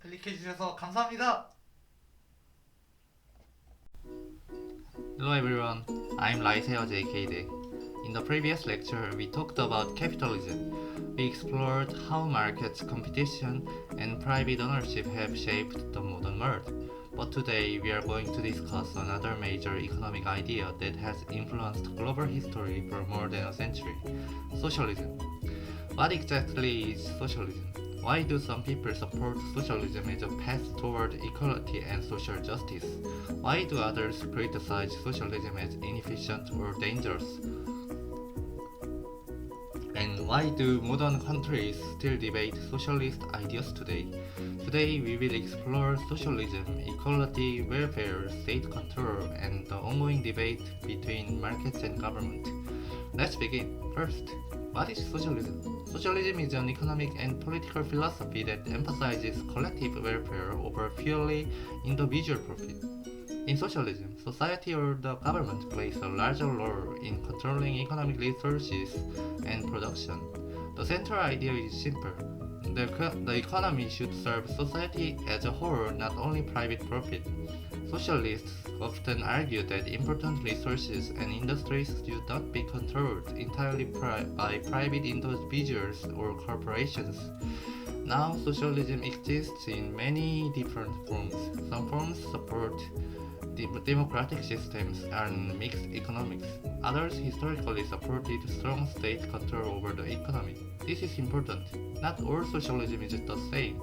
클릭해주셔서 감사합니다. Hello everyone, I'm Laiseo JKD. In the previous lecture, we talked about capitalism. We explored how markets, competition, and private ownership have shaped the modern world. But today, we are going to discuss another major economic idea that has influenced global history for more than a century: socialism. What exactly is socialism? Why do some people support socialism as a path toward equality and social justice? Why do others criticize socialism as inefficient or dangerous? And why do modern countries still debate socialist ideas today? Today we will explore socialism, equality, welfare, state control, and the ongoing debate between markets and government. Let's begin. First, what is socialism? Socialism is an economic and political philosophy that emphasizes collective welfare over purely individual profit. In socialism, society or the government plays a larger role in controlling economic resources and production. The central idea is simple. The economy should serve society as a whole, not only private profit. Socialists often argue that important resources and industries should not be controlled entirely by private individuals or corporations. Now, socialism exists in many different forms. Some forms support democratic systems and mixed economics. Others historically supported strong state control over the economy. This is important. Not all socialism is the same.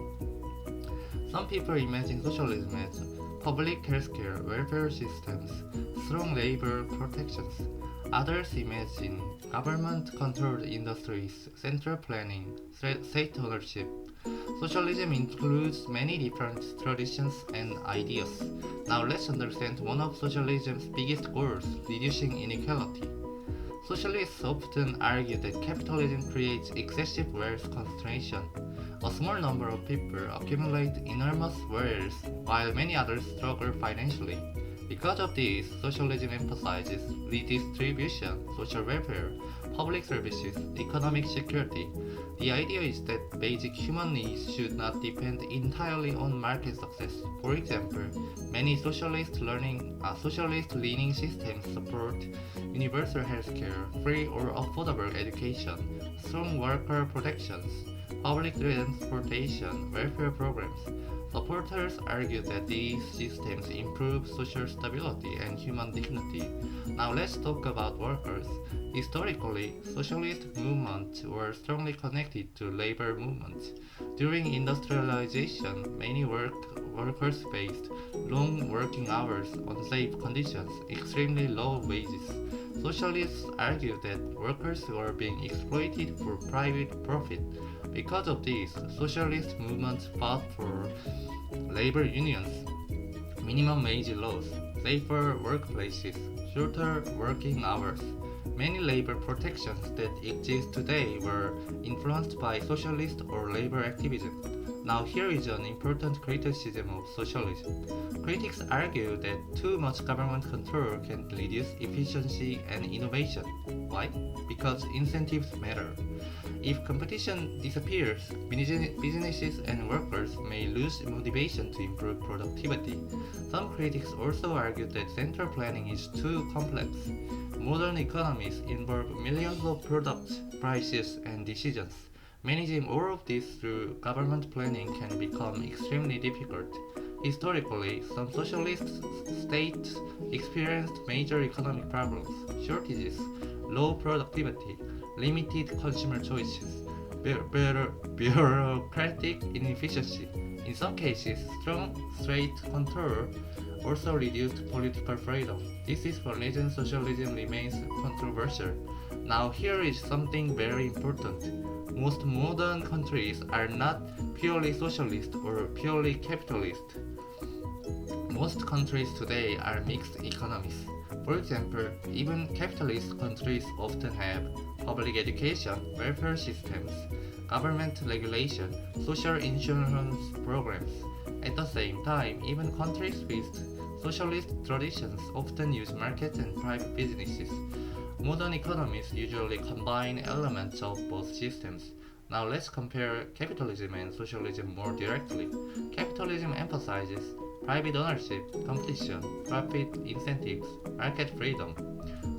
Some people imagine socialism as public healthcare, welfare systems, strong labor protections. Others imagine government-controlled industries, central planning, state ownership. Socialism includes many different traditions and ideas. Now let's understand one of socialism's biggest goals: reducing inequality. Socialists often argue that capitalism creates excessive wealth concentration. A small number of people accumulate enormous wealth while many others struggle financially. Because of this, socialism emphasizes redistribution, social welfare, public services, economic security. The idea is that basic human needs should not depend entirely on market success. For example, many socialist-leaning systems support universal healthcare, free or affordable education, strong worker protections, public transportation, welfare programs. Supporters argue that these systems improve social stability and human dignity. Now let's talk about workers. Historically, socialist movements were strongly connected to labor movements. During industrialization, many workers faced long working hours, unsafe conditions, extremely low wages. Socialists argued that workers were being exploited for private profit. Because of this, socialist movements fought for labor unions, minimum wage laws, safer workplaces, shorter working hours. Many labor protections that exist today were influenced by socialist or labor activism. Now here is an important criticism of socialism. Critics argue that too much government control can reduce efficiency and innovation. Why? Because incentives matter. If competition disappears, businesses and workers may lose motivation to improve productivity. Some critics also argue that central planning is too complex. Modern economies involve millions of products, prices, and decisions. Managing all of this through government planning can become extremely difficult. Historically, some socialist states experienced major economic problems: shortages, low productivity, limited consumer choices, bureaucratic inefficiency. In some cases, strong state control also reduced political freedom. This is one reason socialism remains controversial. Now here is something very important. Most modern countries are not purely socialist or purely capitalist. Most countries today are mixed economies. For example, even capitalist countries often have public education, welfare systems, government regulation, social insurance programs. At the same time, even countries with socialist traditions often use markets and private businesses. Modern economies usually combine elements of both systems. Now let's compare capitalism and socialism more directly. Capitalism emphasizes private ownership, competition, profit incentives, market freedom.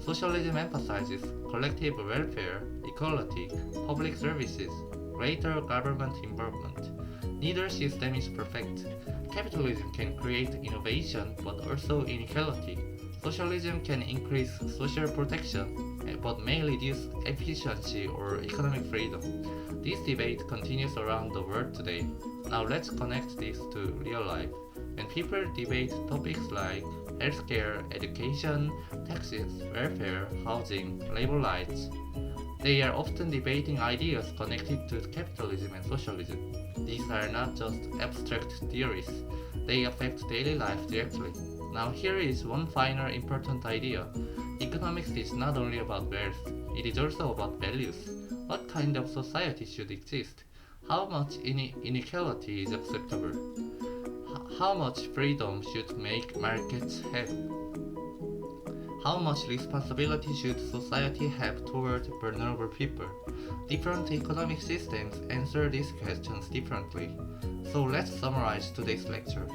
Socialism emphasizes collective welfare, equality, public services, greater government involvement. Neither system is perfect. Capitalism can create innovation but also inequality. Socialism can increase social protection but may reduce efficiency or economic freedom. This debate continues around the world today. Now let's connect this to real life. When people debate topics like healthcare, education, taxes, welfare, housing, labor rights, they are often debating ideas connected to capitalism and socialism. These are not just abstract theories, they affect daily life directly. Now, here is one final important idea. Economics is not only about wealth, it is also about values. What kind of society should exist? How much inequality is acceptable? How much freedom should make markets have? How much responsibility should society have toward vulnerable people? Different economic systems answer these questions differently. So let's summarize today's lecture.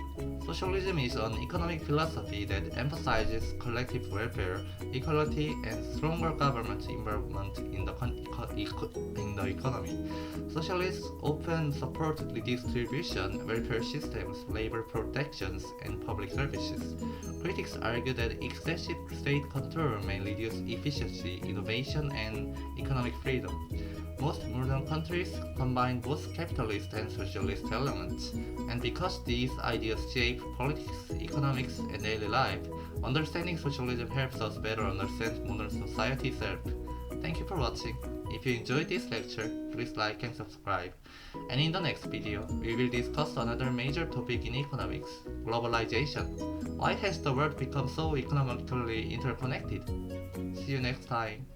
Socialism is an economic philosophy that emphasizes collective welfare, equality, and stronger government involvement in the economy. Socialists often support redistribution, welfare systems, labor protections, and public services. Critics argue that excessive state control may reduce efficiency, innovation, and economic freedom. Most modern countries combine both capitalist and socialist elements, and because these ideas shape politics, economics, and daily life, understanding socialism helps us better understand modern society itself. Thank you for watching. If you enjoyed this lecture, please like and subscribe. And in the next video, we will discuss another major topic in economics, globalization. Why has the world become so economically interconnected? See you next time.